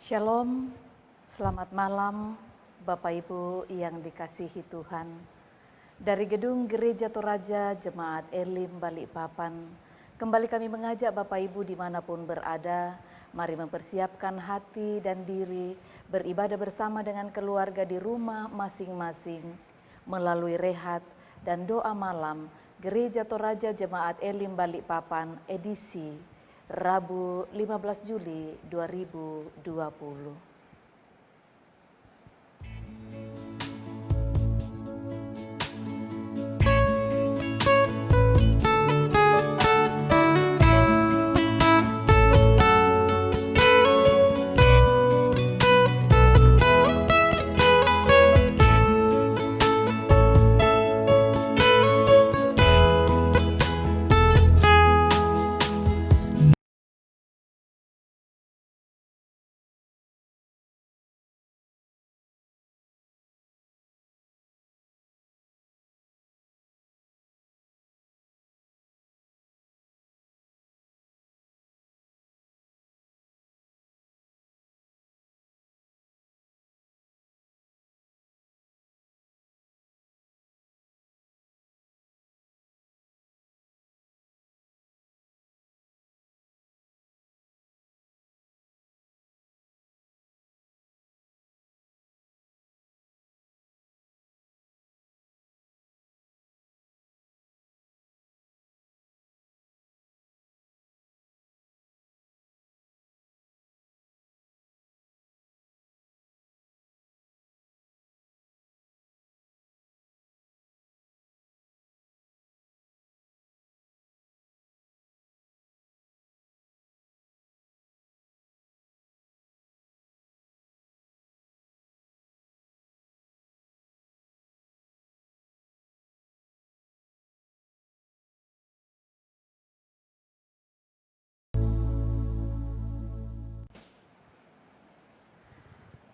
Shalom, selamat malam Bapak Ibu yang dikasihi Tuhan. Dari Gedung Gereja Toraja Jemaat Elim Balikpapan, kembali kami mengajak Bapak Ibu dimanapun berada, mari mempersiapkan hati dan diri, beribadah bersama dengan keluarga di rumah masing-masing, melalui rehat dan doa malam Gereja Toraja Jemaat Elim Balikpapan edisi Rabu 15 Juli 2020.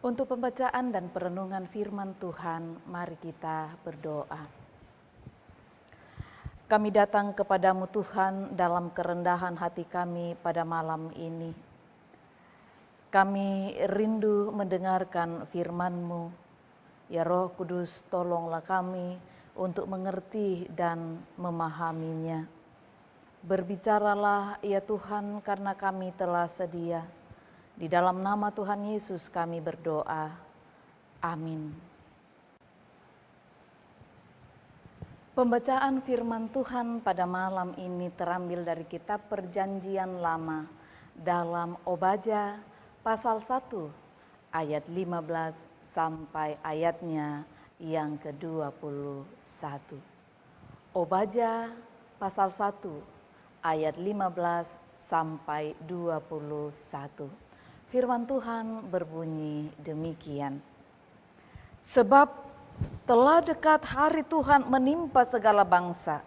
Untuk pembacaan dan perenungan firman Tuhan, mari kita berdoa. Kami datang kepadamu Tuhan dalam kerendahan hati kami pada malam ini. Kami rindu mendengarkan firman-Mu. Ya Roh Kudus, tolonglah kami untuk mengerti dan memahaminya. Berbicaralah ya Tuhan, karena kami telah sedia. Di dalam nama Tuhan Yesus kami berdoa. Amin. Pembacaan firman Tuhan pada malam ini terambil dari kitab Perjanjian Lama dalam Obadya pasal 1 ayat 15 sampai ayatnya yang ke-21. Obadya pasal 1 ayat 15 sampai 21. Firman Tuhan berbunyi demikian. Sebab telah dekat hari Tuhan menimpa segala bangsa.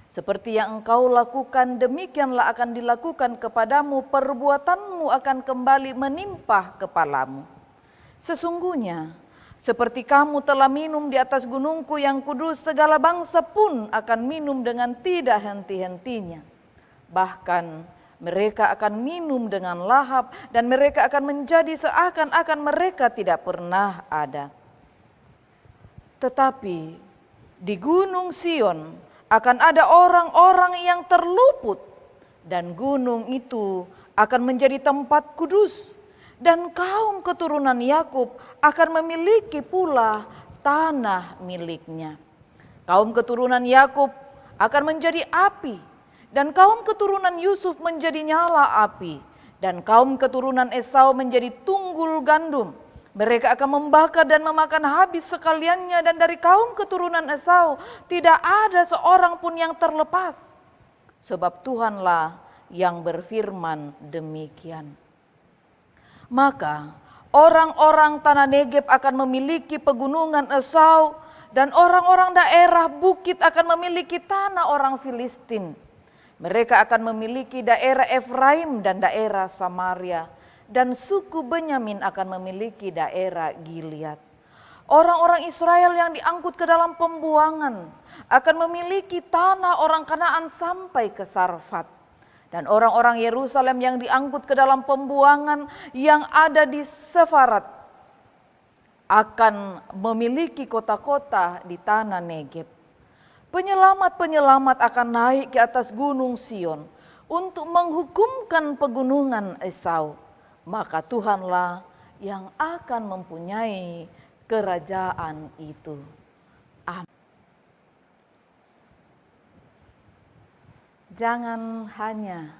Seperti yang engkau lakukan, demikianlah akan dilakukan kepadamu, perbuatanmu akan kembali menimpa kepalamu. Sesungguhnya, seperti kamu telah minum di atas gunungku yang kudus, segala bangsa pun akan minum dengan tidak henti-hentinya. Bahkan mereka akan minum dengan lahap dan mereka akan menjadi seakan-akan mereka tidak pernah ada. Tetapi di Gunung Sion akan ada orang-orang yang terluput dan gunung itu akan menjadi tempat kudus dan kaum keturunan Yakub akan memiliki pula tanah miliknya. Kaum keturunan Yakub akan menjadi api dan kaum keturunan Yusuf menjadi nyala api, dan kaum keturunan Esau menjadi tunggul gandum. Mereka akan membakar dan memakan habis sekaliannya, dan dari kaum keturunan Esau tidak ada seorang pun yang terlepas. Sebab Tuhanlah yang berfirman demikian. Maka orang-orang tanah Negeb akan memiliki pegunungan Esau, dan orang-orang daerah bukit akan memiliki tanah orang Filistin. Mereka akan memiliki daerah Efraim dan daerah Samaria, dan suku Benyamin akan memiliki daerah Gilead. Orang-orang Israel yang diangkut ke dalam pembuangan akan memiliki tanah orang Kanaan sampai ke Sarfat. Dan orang-orang Yerusalem yang diangkut ke dalam pembuangan yang ada di Sefarat akan memiliki kota-kota di tanah Negeb. Penyelamat-penyelamat akan naik ke atas gunung Sion untuk menghukumkan pegunungan Esau. Maka Tuhanlah yang akan mempunyai kerajaan itu. Amin. Jangan hanya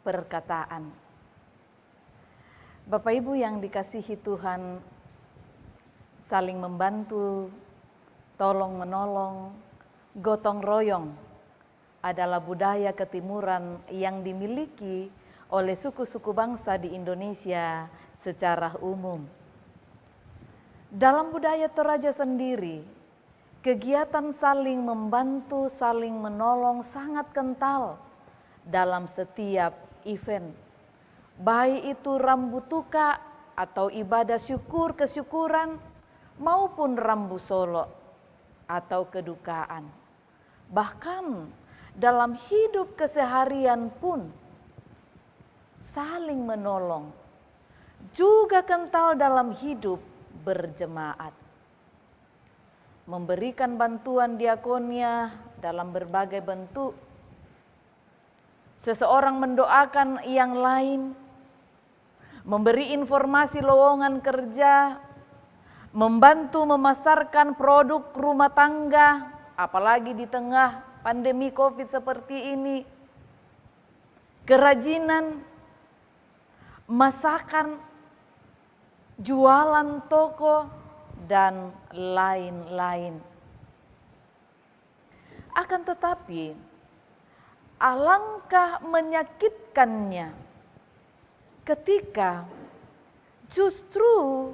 perkataan. Bapak Ibu yang dikasihi Tuhan, saling membantu, tolong menolong, gotong royong adalah budaya ketimuran yang dimiliki oleh suku-suku bangsa di Indonesia secara umum. Dalam budaya Toraja sendiri, kegiatan saling membantu, saling menolong sangat kental dalam setiap event. Baik itu rambu tuka atau ibadah syukur kesyukuran maupun rambu solo atau kedukaan. Bahkan dalam hidup keseharian pun saling menolong juga kental dalam hidup berjemaat. Memberikan bantuan diakonia dalam berbagai bentuk. Seseorang mendoakan yang lain, memberi informasi lowongan kerja, membantu memasarkan produk rumah tangga, apalagi di tengah pandemi COVID seperti ini. Kerajinan, masakan, jualan toko, dan lain-lain. Akan tetapi, alangkah menyakitkannya ketika justru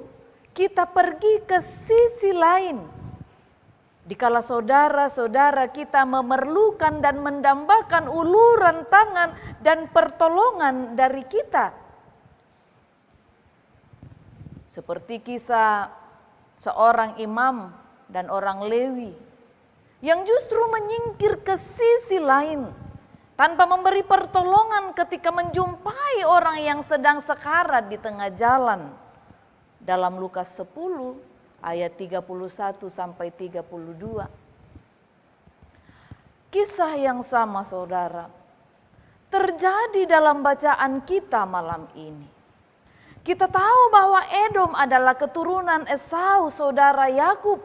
kita pergi ke sisi lain. Dikala saudara-saudara kita memerlukan dan mendambakan uluran tangan dan pertolongan dari kita. Seperti kisah seorang imam dan orang Lewi yang justru menyingkir ke sisi lain tanpa memberi pertolongan ketika menjumpai orang yang sedang sekarat di tengah jalan. Dalam Lukas 10 ayat 31 sampai 32. Kisah yang sama saudara terjadi dalam bacaan kita malam ini. Kita tahu bahwa Edom adalah keturunan Esau, saudara Yakub.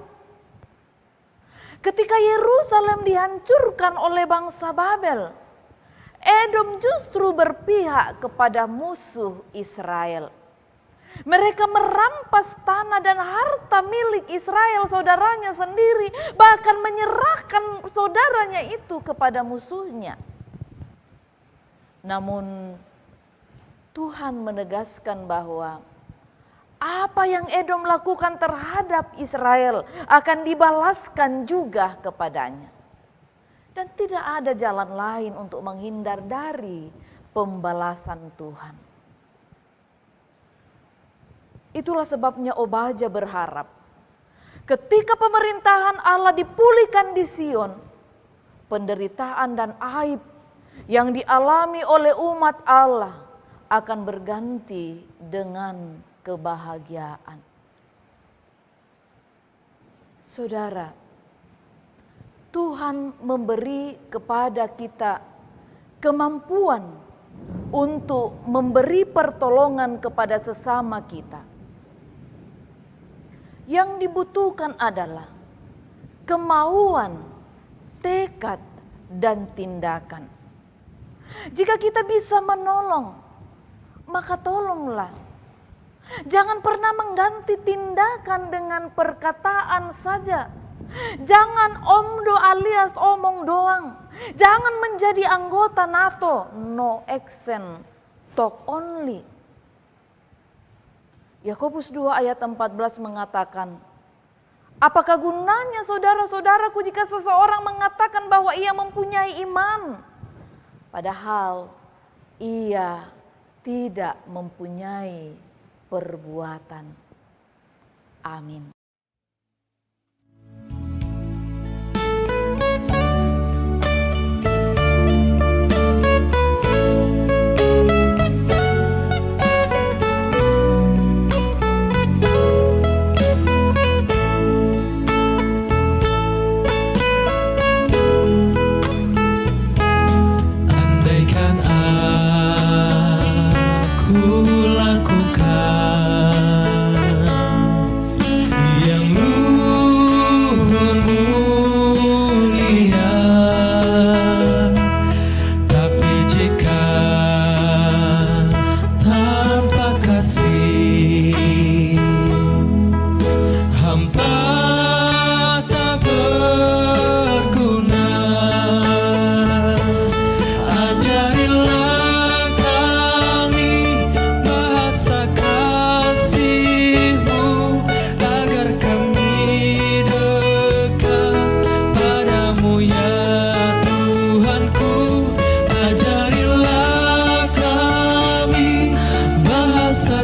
Ketika Yerusalem dihancurkan oleh bangsa Babel, Edom justru berpihak kepada musuh Israel. Mereka merampas tanah dan harta milik Israel, saudaranya sendiri, bahkan menyerahkan saudaranya itu kepada musuhnya. Namun Tuhan menegaskan bahwa apa yang Edom lakukan terhadap Israel akan dibalaskan juga kepadanya. Dan tidak ada jalan lain untuk menghindar dari pembalasan Tuhan. Itulah sebabnya Obaja berharap ketika pemerintahan Allah dipulihkan di Sion, penderitaan dan aib yang dialami oleh umat Allah akan berganti dengan kebahagiaan. Saudara, Tuhan memberi kepada kita kemampuan untuk memberi pertolongan kepada sesama kita. Yang dibutuhkan adalah kemauan, tekad, dan tindakan. Jika kita bisa menolong, maka tolonglah. Jangan pernah mengganti tindakan dengan perkataan saja. Jangan omdo alias omong doang. Jangan menjadi anggota NATO, no action, talk only. Yakobus 2 ayat 14 mengatakan, apakah gunanya saudara-saudaraku jika seseorang mengatakan bahwa ia mempunyai iman, padahal ia tidak mempunyai perbuatan. Amin.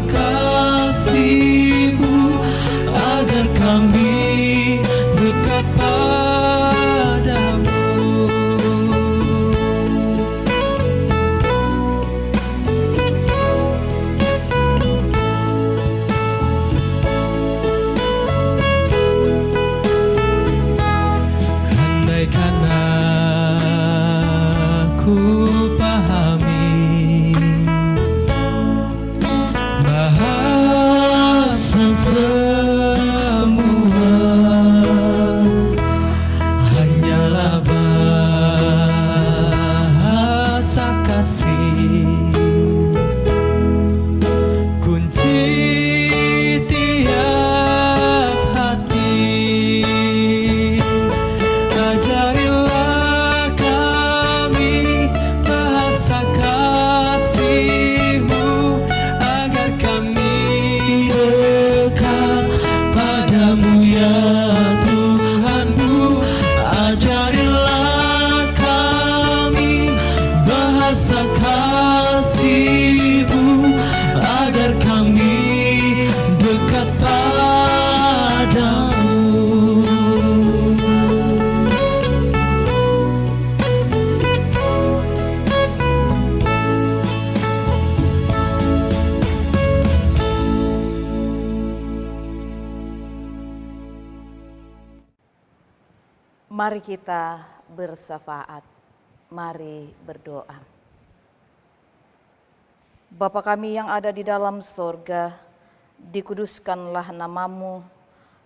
kasih-Mu agar kami dekat padamu. Andaikan aku pahami bahasa semua hanyalah bahasa kasih, kunci tiap hati. Ajarilah kami bahasa kasih-Mu agar kami dekat padamu ya Tuhanku. Ajarilah kami bahasa kasih-Mu agar kami dekat padamu. Mari kita bersyafaat, mari berdoa. Bapa kami yang ada di dalam sorga, dikuduskanlah nama-Mu,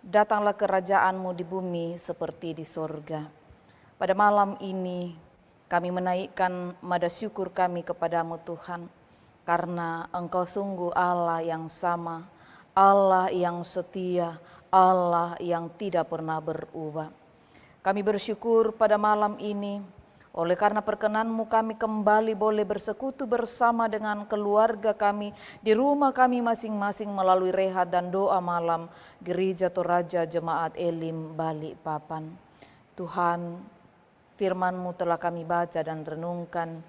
datanglah kerajaan-Mu di bumi seperti di sorga. Pada malam ini kami menaikkan nada syukur kami kepadamu Tuhan, karena Engkau sungguh Allah yang sama, Allah yang setia, Allah yang tidak pernah berubah. Kami bersyukur pada malam ini, oleh karena perkenan-Mu kami kembali boleh bersekutu bersama dengan keluarga kami di rumah kami masing-masing melalui rehat dan doa malam Gereja Toraja Jemaat Elim Balikpapan. Tuhan, firman-Mu telah kami baca dan renungkan,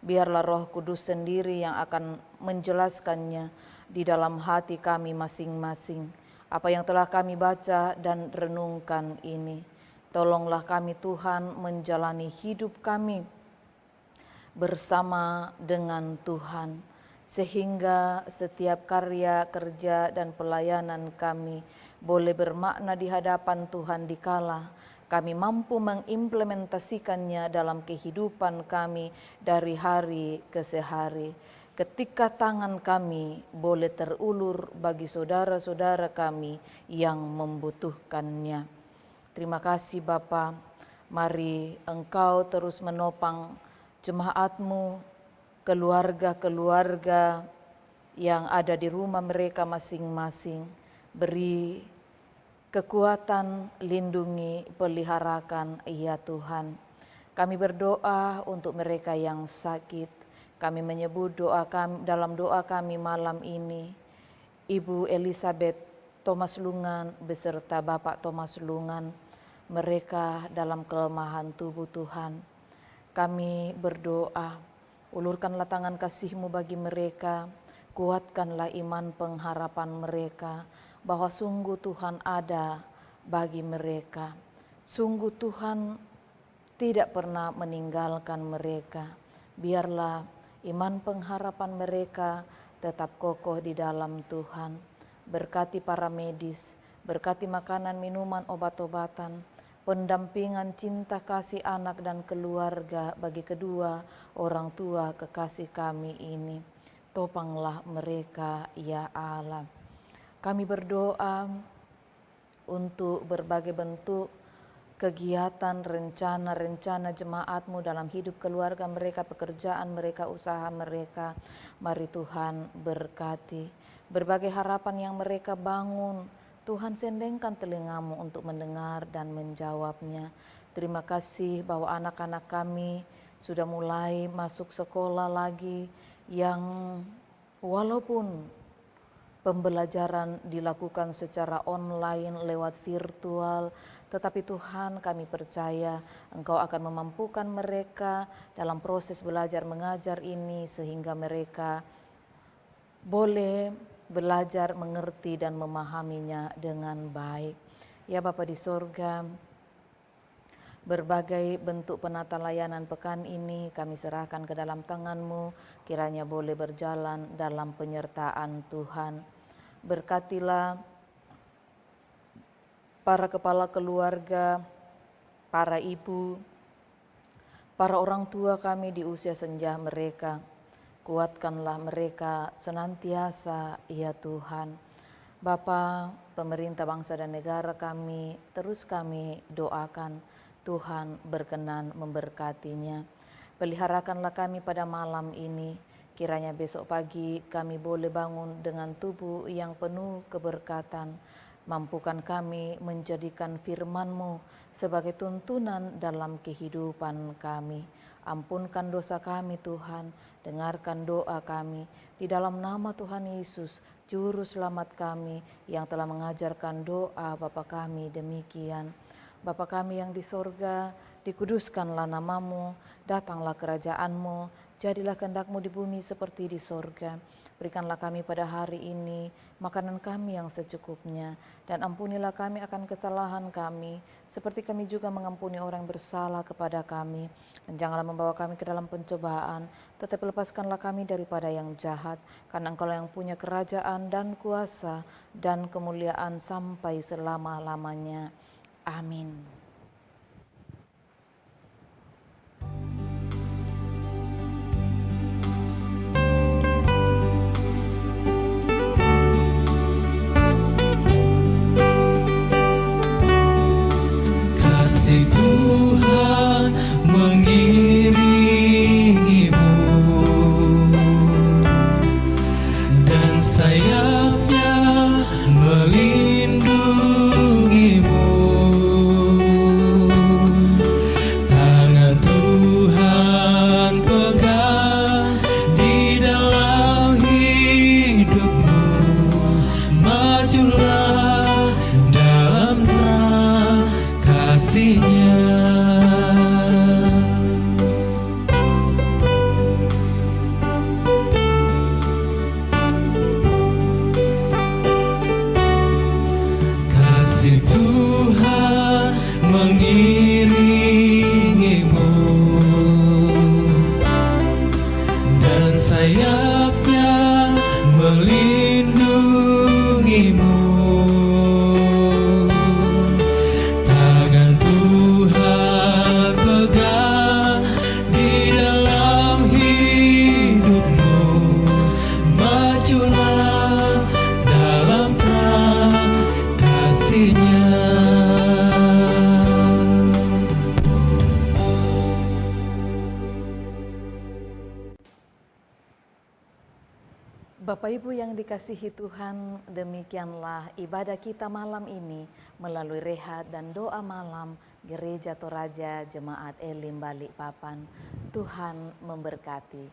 biarlah Roh Kudus sendiri yang akan menjelaskannya di dalam hati kami masing-masing. Apa yang telah kami baca dan renungkan ini, tolonglah kami Tuhan menjalani hidup kami bersama dengan Tuhan, sehingga setiap karya, kerja, dan pelayanan kami boleh bermakna di hadapan Tuhan dikala kami mampu mengimplementasikannya dalam kehidupan kami dari hari ke hari. Ketika tangan kami boleh terulur bagi saudara-saudara kami yang membutuhkannya. Terima kasih Bapa, mari Engkau terus menopang jemaat-Mu, keluarga-keluarga yang ada di rumah mereka masing-masing. Beri kekuatan, lindungi, peliharakan ya Tuhan. Kami berdoa untuk mereka yang sakit. Kami menyebut doa kami, dalam doa kami malam ini, Ibu Elizabeth Thomas Lungan beserta Bapak Thomas Lungan, mereka dalam kelemahan tubuh Tuhan. Kami berdoa, ulurkanlah tangan kasih-Mu bagi mereka, kuatkanlah iman pengharapan mereka, bahwa sungguh Tuhan ada bagi mereka. Sungguh Tuhan tidak pernah meninggalkan mereka. Biarlah iman pengharapan mereka tetap kokoh di dalam Tuhan. Berkati para medis, berkati makanan, minuman, obat-obatan, pendampingan, cinta, kasih anak dan keluarga bagi kedua orang tua kekasih kami ini. Topanglah mereka ya Allah. Kami berdoa untuk berbagai bentuk kegiatan, rencana-rencana jemaat-Mu dalam hidup keluarga mereka, pekerjaan mereka, usaha mereka. Mari Tuhan berkati. Berbagai harapan yang mereka bangun, Tuhan sendengkan telinga-Mu untuk mendengar dan menjawabnya. Terima kasih bahwa anak-anak kami sudah mulai masuk sekolah lagi, yang walaupun pembelajaran dilakukan secara online lewat virtual, tetapi Tuhan kami percaya Engkau akan memampukan mereka dalam proses belajar mengajar ini sehingga mereka boleh belajar mengerti dan memahaminya dengan baik. Ya Bapa di sorga, berbagai bentuk penata layanan pekan ini kami serahkan ke dalam tangan-Mu, kiranya boleh berjalan dalam penyertaan Tuhan. Berkatilah para kepala keluarga, para ibu, para orang tua kami di usia senja mereka. Kuatkanlah mereka senantiasa, ya Tuhan. Bapa, pemerintah bangsa dan negara kami, terus kami doakan Tuhan berkenan memberkatinya. Peliharakanlah kami pada malam ini, kiranya besok pagi kami boleh bangun dengan tubuh yang penuh keberkatan. Mampukan kami menjadikan firman-Mu sebagai tuntunan dalam kehidupan kami. Ampunkan dosa kami Tuhan, dengarkan doa kami. Di dalam nama Tuhan Yesus, Juru Selamat kami yang telah mengajarkan doa Bapa kami demikian. Bapa kami yang di sorga, dikuduskanlah nama-Mu, datanglah kerajaan-Mu, jadilah kehendak-Mu di bumi seperti di sorga. Berikanlah kami pada hari ini makanan kami yang secukupnya, dan ampunilah kami akan kesalahan kami, seperti kami juga mengampuni orang yang bersalah kepada kami. Dan janganlah membawa kami ke dalam pencobaan, tetapi lepaskanlah kami daripada yang jahat, karena Engkau yang punya kerajaan dan kuasa dan kemuliaan sampai selama-lamanya. Amin. Kasih Tuhan mengiringimu dan sayapnya melindungimu. Tangan Tuhan pegang di dalam hidupmu. Majulah dalam terang kasih-Nya. Kasih Tuhan mengiringimu dan sayapnya melindungimu. Tangan Tuhan pegang di dalam hidupmu. Majulah dalam terang kasih-Nya. Bapak Ibu yang dikasihi Tuhan, demikianlah ibadah kita malam ini melalui rehat dan doa malam Gereja Toraja Jemaat Elim Balikpapan. Tuhan memberkati.